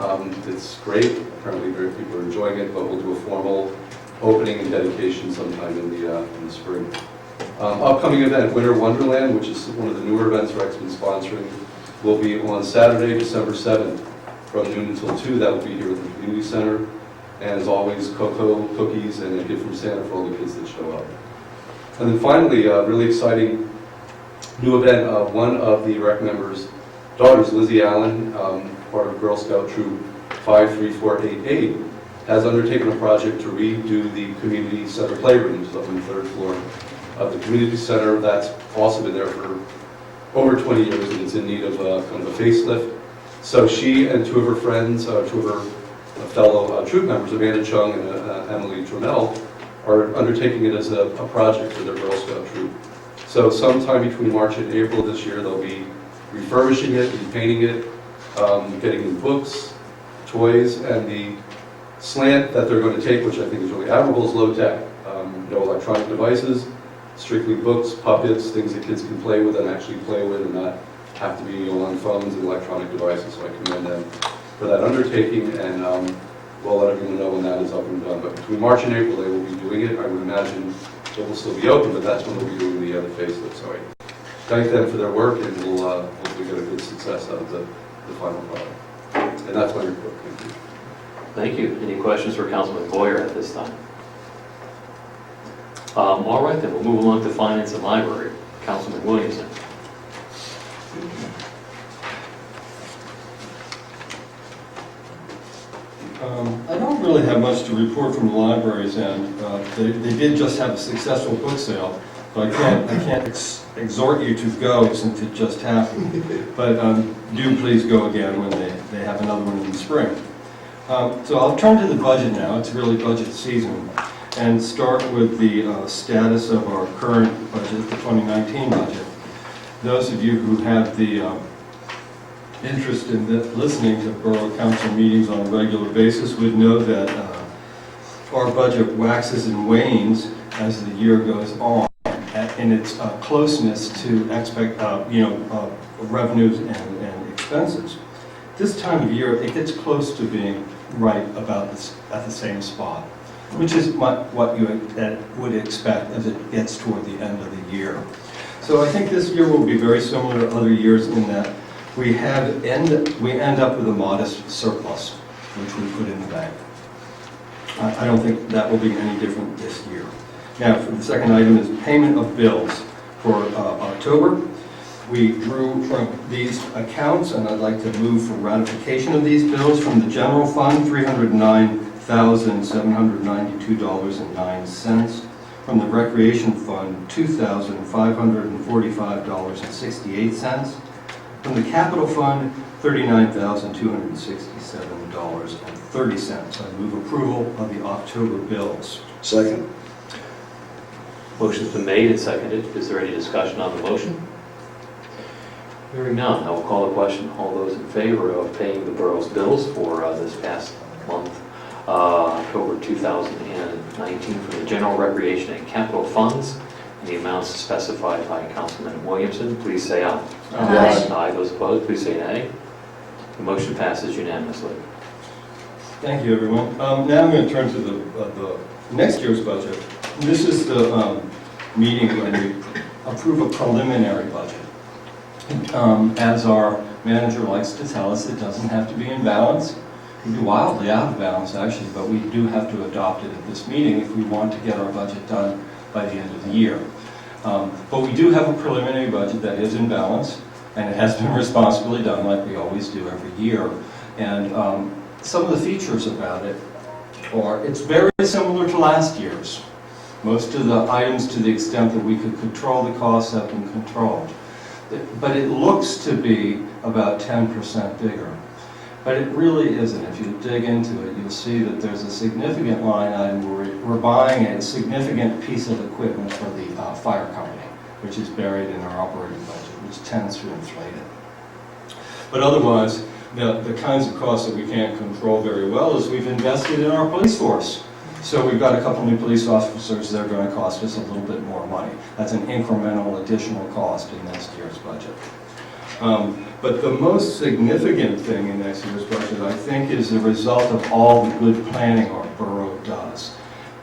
it's great, apparently very people are enjoying it, but we'll do a formal opening and dedication sometime in the spring. Upcoming event, Winter Wonderland, which is one of the newer events Rec's been sponsoring, will be on Saturday, December 7th, from noon until 2. That will be here at the Community Center. And as always, cocoa, cookies, and a gift from Santa for all the kids that show up. And then finally, a really exciting new event. One of the Rec members' daughters, Lizzie Allen, part of Girl Scout Troop 53488, has undertaken a project to redo the Community Center playroom, which is up on the 3rd floor of the Community Center. That's also been there for over 20 years, and it's in need of kind of a facelift. So she and two of her friends, two of her fellow troop members, Amanda Chung and Emily Trammell, are undertaking it as a project for their Girl Scout troop. So sometime between March and April this year, they'll be refurbishing it, repainting it, getting new books, toys, and the slant that they're going to take, which I think is really admirable, is low tech. No electronic devices, strictly books, puppets, things that kids can play with and actually play with and not have to be on phones and electronic devices. So I commend them for that undertaking, and we'll let everyone know when that is up and done. But between March and April, they will be doing it. I would imagine it will still be open, but that's when they'll be doing the facelift. So I thank them for their work, and we'll hopefully get a good success out of the final product. And that's my report. Thank you. Thank you. Any questions for Councilman Boyer at this time? All right, then, we'll move along to Finance and Library. Councilman Williamson. I don't really have much to report from the library's end. They did just have a successful book sale, but I can't exhort you to go since it just happened. But do please go again when they have another one in the spring. So I'll turn to the budget now. It's really budget season. And start with the status of our current budget, the 2019 budget. Those of you who have the interest in listening to Borough Council meetings on a regular basis would know that our budget waxes and wanes as the year goes on in its closeness to revenues and expenses. This time of year, it gets close to being right about this, at the same spot, which is what you would expect as it gets toward the end of the year. So I think this year will be very similar to other years in that we end up with a modest surplus, which we put in the bank. I don't think that will be any different this year. Now, for the second item is payment of bills for October. We drew from these accounts, and I'd like to move for ratification of these bills from the general fund, $309,792.09. From the recreation fund, $2,545.68. From the capital fund, $39,267.30. I move approval of the October bills. Second. Motion's been made and seconded. Is there any discussion on the motion? Hearing none, I will call the question. All those in favor of paying the borough's bills for this past month, October 2019, from the general recreation and capital funds, in the amounts specified by Councilman Williamson, please say aye. Aye. Aye. Those opposed, please say nay. The motion passes unanimously. Thank you, everyone. Now I'm going to turn to the next year's budget. This is the meeting when we approve a preliminary budget. As our manager likes to tell us, it doesn't have to be in balance. It can be wildly out of balance, actually, but we do have to adopt it at this meeting if we want to get our budget done by the end of the year. But we do have a preliminary budget that is in balance, and it has been responsibly done like we always do every year. And some of the features about it are, it's very similar to last year's. Most of the items, to the extent that we could control the costs, have been controlled. But it looks to be about 10% bigger. But it really isn't. If you dig into it, you'll see that there's a significant line item where we're buying a significant piece of equipment for the fire company, which is buried in our operating budget, which tends to inflate it. But otherwise, the kinds of costs that we can't control very well is we've invested in our police force. So we've got a couple new police officers. They're going to cost us a little bit more money. That's an incremental additional cost in next year's budget. But the most significant thing in next year's budget, I think, is the result of all the good planning our borough does.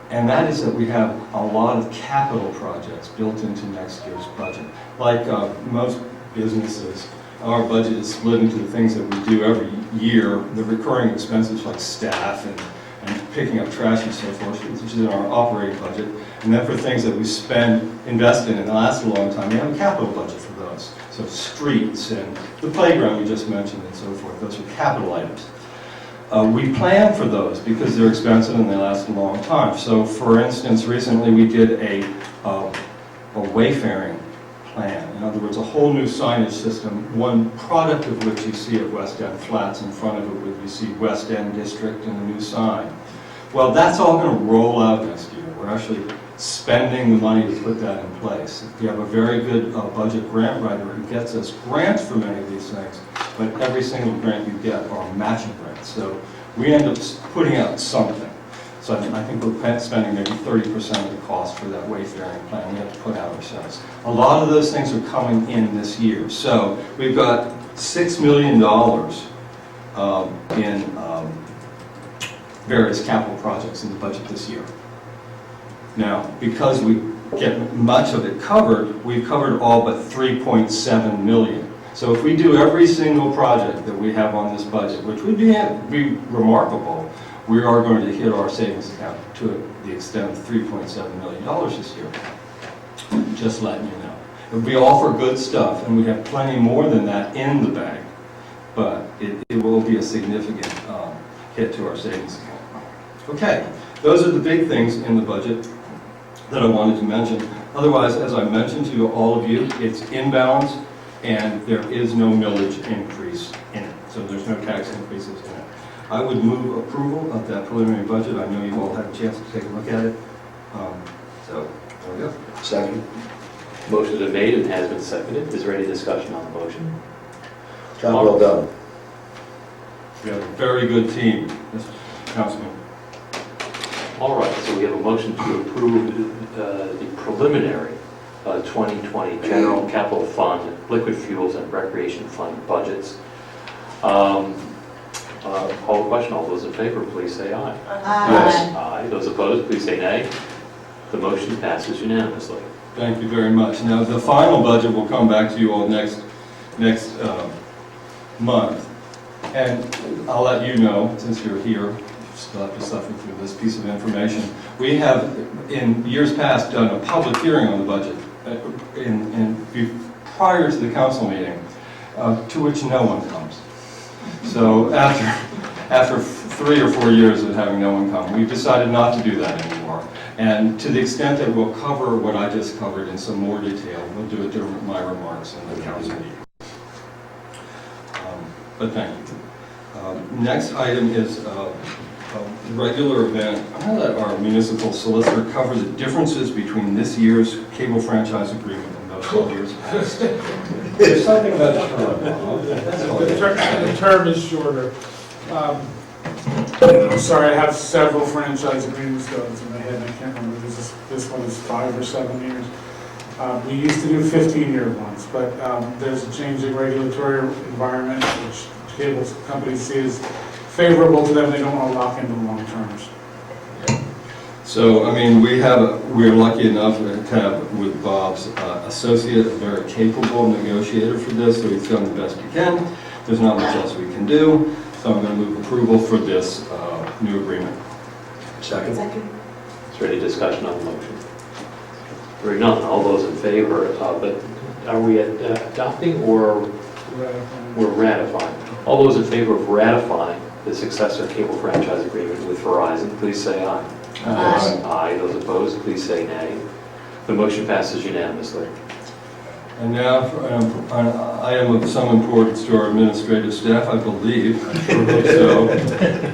And that is that we have a lot of capital projects built into next year's budget. Like most businesses, our budget is split into the things that we do every year, the recurring expenses like staff and picking up trash and so forth, which is in our operating budget. And then for things that we invest in and last a long time, we have a capital budget for those. So streets and the playground we just mentioned and so forth, those are capital items. We plan for those because they're expensive and they last a long time. So for instance, recently we did a wayfaring plan. In other words, a whole new signage system, one product of which you see at West End Flats, in front of it you see West End District and a new sign. Well, that's all going to roll out next year. We're actually spending the money to put that in place. We have a very good budget grant writer who gets us grants for many of these things, but every single grant you get are matching grants. So we end up putting out something. So I think we're spending maybe 30% of the cost for that wayfaring plan we have to put out ourselves. A lot of those things are coming in this year. So we've got $6 million in various capital projects in the budget this year. Now, because we get much of it covered, we've covered all but 3.7 million. So if we do every single project that we have on this budget, which would be remarkable, we are going to hit our savings account to the extent of $3.7 million this year. Just letting you know. It'll be all for good stuff, and we have plenty more than that in the bank, but it will be a significant hit to our savings account. Okay, those are the big things in the budget that I wanted to mention. Otherwise, as I mentioned to all of you, it's in balance, and there is no millage increase in it. So there's no tax increases in it. I would move approval of that preliminary budget. I know you all had a chance to take a look at it. So there we go. Second. Motion has been made and has been seconded. Is there any discussion on the motion? Job well done. We have a very good team, Mr. Councilman. All right, so we have a motion to approve the preliminary 2020 General Capital Fund, Liquid Fuels and Recreation Fund budgets. Call the question. All those in favor, please say aye. Yes. Aye. Those opposed, please say nay. The motion passes unanimously. Thank you very much. Now, the final budget will come back to you all next month. And I'll let you know, since you're here, you still have to suffer through this piece of information. We have, in years past, done a public hearing on the budget prior to the council meeting, to which no one comes. So after 3 or 4 years of having no one come, we've decided not to do that anymore. And to the extent that we'll cover what I just covered in some more detail, we'll do it during my remarks in the council meeting. But thank you. Next item is a regular event. I'm going to let our municipal solicitor cover the differences between this year's cable franchise agreement and those 12 years past. There's something about the term. That's all. The term is shorter. I'm sorry, I have several franchise agreements going in my head, and I can't remember, this one is 5 or 7 years. We used to do 15-year ones, but there's a changing regulatory environment, which cable companies see as favorable to them. They don't want to lock into long terms. So, I mean, we're lucky enough to have with Bob's associate, a very capable negotiator for this, so he's done the best he can. There's not much else we can do, so I'm going to move approval for this new agreement. Second. Second. Is there any discussion on the motion? Hearing none. All those in favor, but are we adopting or we're ratifying? All those in favor of ratifying the successor cable franchise agreement with Verizon, please say aye. Aye. Aye. Those opposed, please say nay. The motion passes unanimously. And now, for an item of some importance to our administrative staff, I believe, I sure hope so,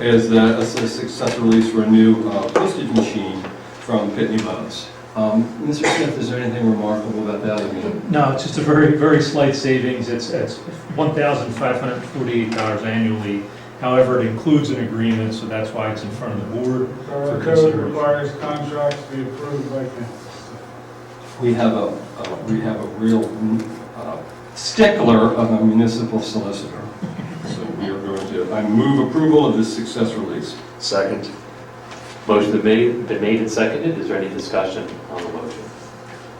is that a successor release for a new postage machine from Pitney Bowes. Mr. Smith, is there anything remarkable about that? I mean, No, it's just a very, very slight savings. It's $1,548 annually. However, it includes an agreement, so that's why it's in front of the board Our for code consideration. requires contracts to be approved by council. we have a real stickler of a municipal solicitor. So we are going to, I move approval of this successor release. Second. Motion has been made and seconded. Is there any discussion on the motion?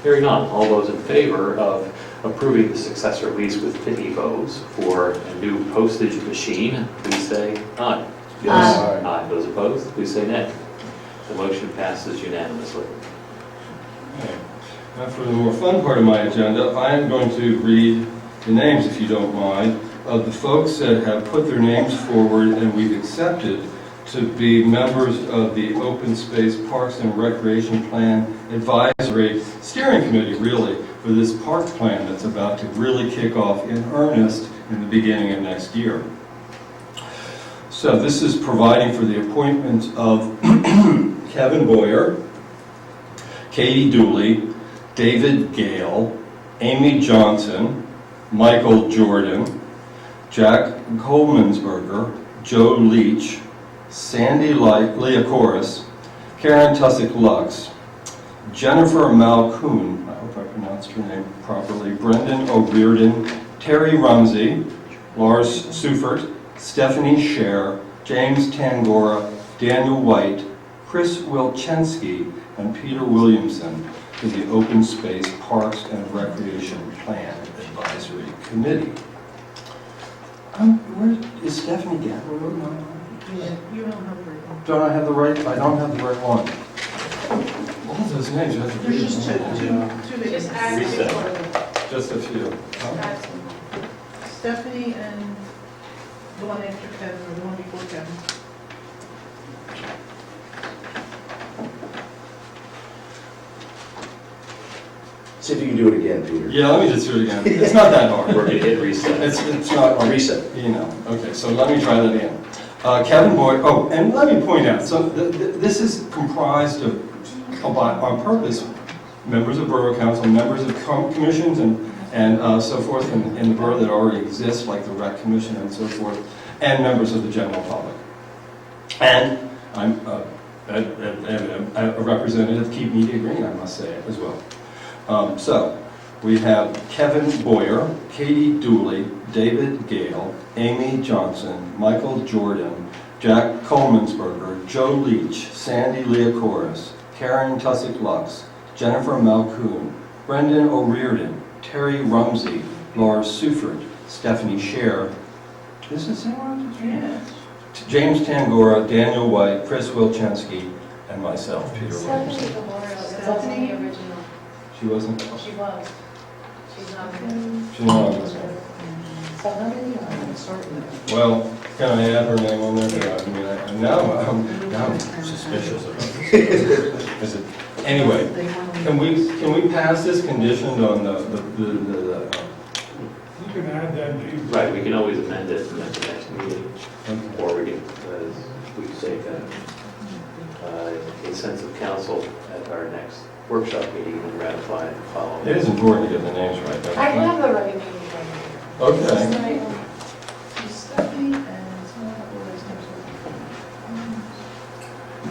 Hearing none. All those in favor of approving the successor lease with Pitney Bowes for a new postage machine, please say aye. Yes. Aye. Those opposed, please say nay. The motion passes unanimously. Okay. Now for the more fun part of my agenda, I am going to read the names, if you don't mind, of the folks that have put their names forward and we've accepted to be members of the Open Space Parks and Recreation Plan Advisory Steering Committee, really, for this park plan that's about to really kick off in earnest in the beginning of next year. So this is providing for the appointment of Kevin Boyer, Katie Dooley, David Gale, Amy Johnson, Michael Jordan, Jack Colemansberger, Joe Leach, Sandy Leocoris, Karen Tussick-Lux, Jennifer Malcoon, I hope I pronounced her name properly, Brendan O'Riordan, Terry Rumsey, Lars Seufert, Stephanie Scher, James Tangora, Daniel White, Chris Wilczynski, and Peter Williamson to the Open Space Parks and Recreation Plan Advisory Committee. Where is Stephanie Gabbard? You don't have the right one. Don't I have the right, I don't have the right one. All those names, you have to read There's just them. two that Just you- add Reset. people. Just a few. Huh? Add some. Stephanie and the one after Kevin, or the one before Kevin. See if you can do it again, Peter. Yeah, let me just do it again. It's not that hard. We're gonna hit reset. It's not, Reset. you know, okay, so let me try that again. Kevin Boyd, oh, and let me point out, so this is comprised of, on purpose, members of Borough Council, members of commissions and so forth in the borough that already exist, like the Rec Commission and so forth, and members of the general public. And I'm a representative of Keep Media Green, I must say as well. So, we have Kevin Boyer, Katie Dooley, David Gale, Amy Johnson, Michael Jordan, Jack Colemansberger, Joe Leach, Sandy Leocoris, Karen Tussick-Lux, Jennifer Malcoon, Brendan O'Riordan, Terry Rumsey, Laura Suford, Stephanie Scher, is this anyone? Yes. James Tangora, Daniel White, Chris Wilczynski, and myself, Peter Stephanie Williams. Memorial, that's also the original. She wasn't, She was. She's not here. she's not on this one. So how many are I'm starting with? Well, can I add her name on there? Yeah, I mean, now I'm suspicious of it. Is it, anyway, can we pass this conditioned on the You can add that, Pete. Right, we can always amend it at the next meeting, or we can, we can take a sense of council at our next workshop meeting and ratify and follow. It is important to get the names right, though. I have the right name right here. Okay. Stephanie and someone else.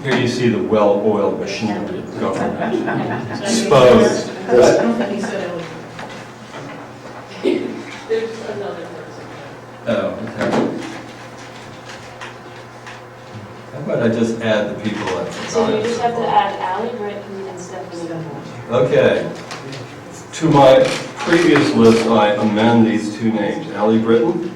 Here you see the well-oiled machinery of government. Exposed. I don't think he said it was. There's another person. Oh, okay. How about I just add the people that... So you just have to add Ally Britton and Stephanie Gilmore. Okay. To my previous list, I amend these two names. Ally Britton,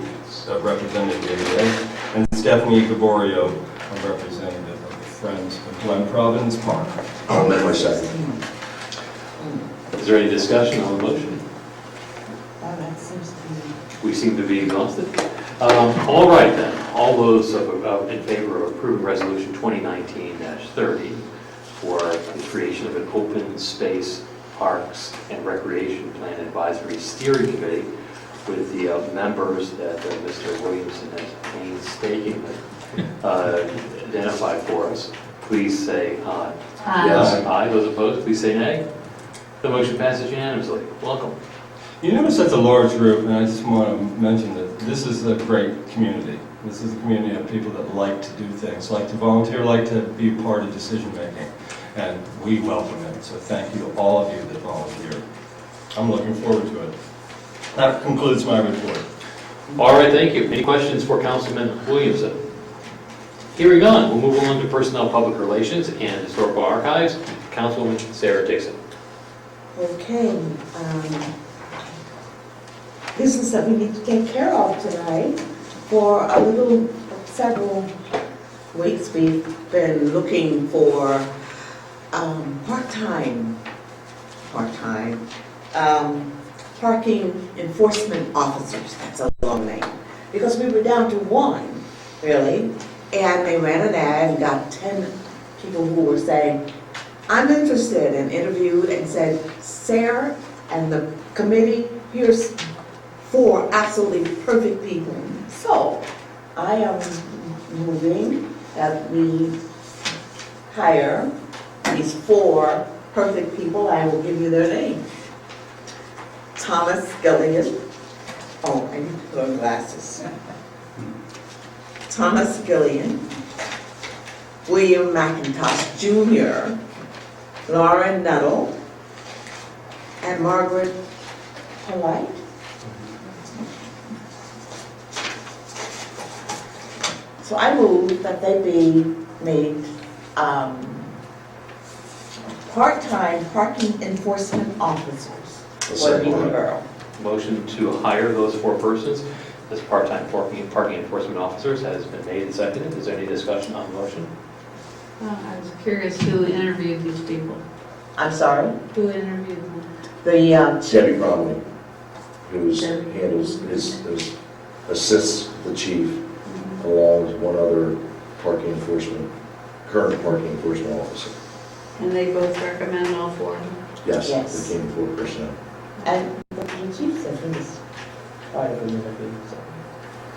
Representative David, and Stephanie Gaborio, a representative of the Friends of Glen Providence Park. I'll amend my second. Is there any discussion on the motion? Oh, that seems to be. We seem to be exhausted. All right then, all those in favor of approving resolution 2019-30 for the creation of an open space parks and recreation plan advisory steering committee with the members that Mr. Williamson has painstakingly identified for us, please say aye. Aye. Yes, aye. Those opposed, please say nay. The motion passes unanimously. Welcome. You notice that's a large group, and I just want to mention that this is a great community. This is a community of people that like to do things, like to volunteer, like to be part of decision-making, and we welcome it. So thank you to all of you that volunteer. I'm looking forward to it. That concludes my report. All right, thank you. Any questions for Councilman Williamson? Hearing none, we'll move on to Personnel, Public Relations, and Historical Archives. Councilwoman Sarah Dixon. Okay, business that we need to take care of tonight. For several weeks, we've been looking for part-time parking enforcement officers. That's a long name. Because we were down to one, really, and they ran an ad and got 10 people who were saying, I'm interested, and interviewed and said, Sarah and the committee, here's 4 absolutely perfect people. So I am moving that we hire these 4 perfect people. I will give you their name. Thomas Gillian. Oh, I need to put on glasses. Thomas Gillian. William McIntosh Jr., Lauren Nuttall, and Margaret Polite. So I move that they be made part-time parking enforcement officers for the Borough. Motion to hire those 4 persons. as part-time parking enforcement officers has been made and seconded. Is there any discussion on the motion? I was curious who interviewed these people. I'm sorry? Who interviewed them? The Debbie Bromley, who's Debbie. handles, assists the chief along with one other current parking enforcement officer. And they both recommend all four of them? Yes, Yes. the team 4%. And the chief said he was part of the interview, so.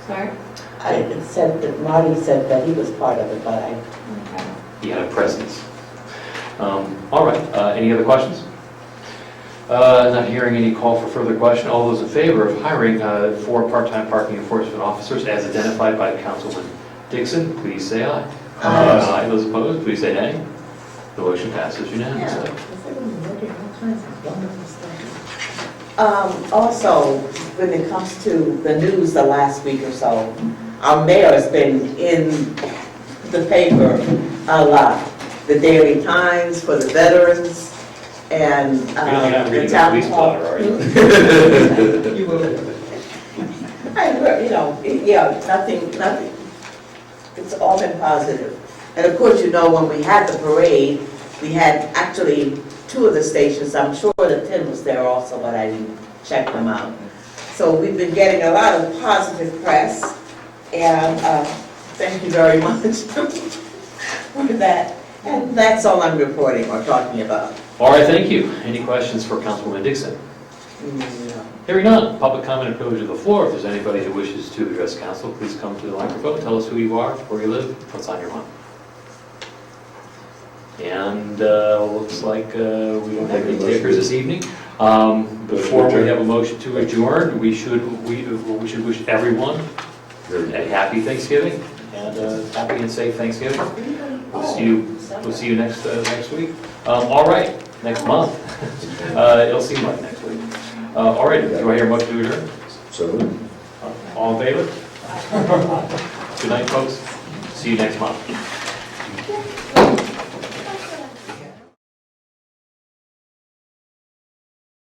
Sorry? It said that Marty said that he was part of it, but I. Okay. He had a presence. All right, any other questions? Not hearing any call for further question. All those in favor of hiring 4 part-time parking enforcement officers as identified by Councilman Dixon, please say aye. Aye. Those opposed, please say nay. The motion passes unanimously. Also, when it comes to the news the last week or so, our mayor has been in the paper a lot. The Daily Times for the veterans and You're not the reading the town police hall. blotter, are you? You will. I heard, nothing. It's all been positive. And of course, when we had the parade, we had actually 2 of the stations. I'm sure that Tim was there also, but I didn't check them out. So we've been getting a lot of positive press, and thank you very much for that. And that's all I'm reporting or talking about. All right, thank you. Any questions for Councilwoman Dixon? No. Hearing none, public comment and privilege of the floor. If there's anybody who wishes to address council, please come to the microphone. Tell us who you are, where you live, what's on your mind. And looks like we don't have any takers this evening. Before we have a motion to adjourn, we should wish everyone a happy Thanksgiving and happy and safe Thanksgiving. We'll see you next week. All right, next month. It'll seem like next week. All right, do I hear a motion to adjourn? So, All in favor? Good night, folks. See you next month.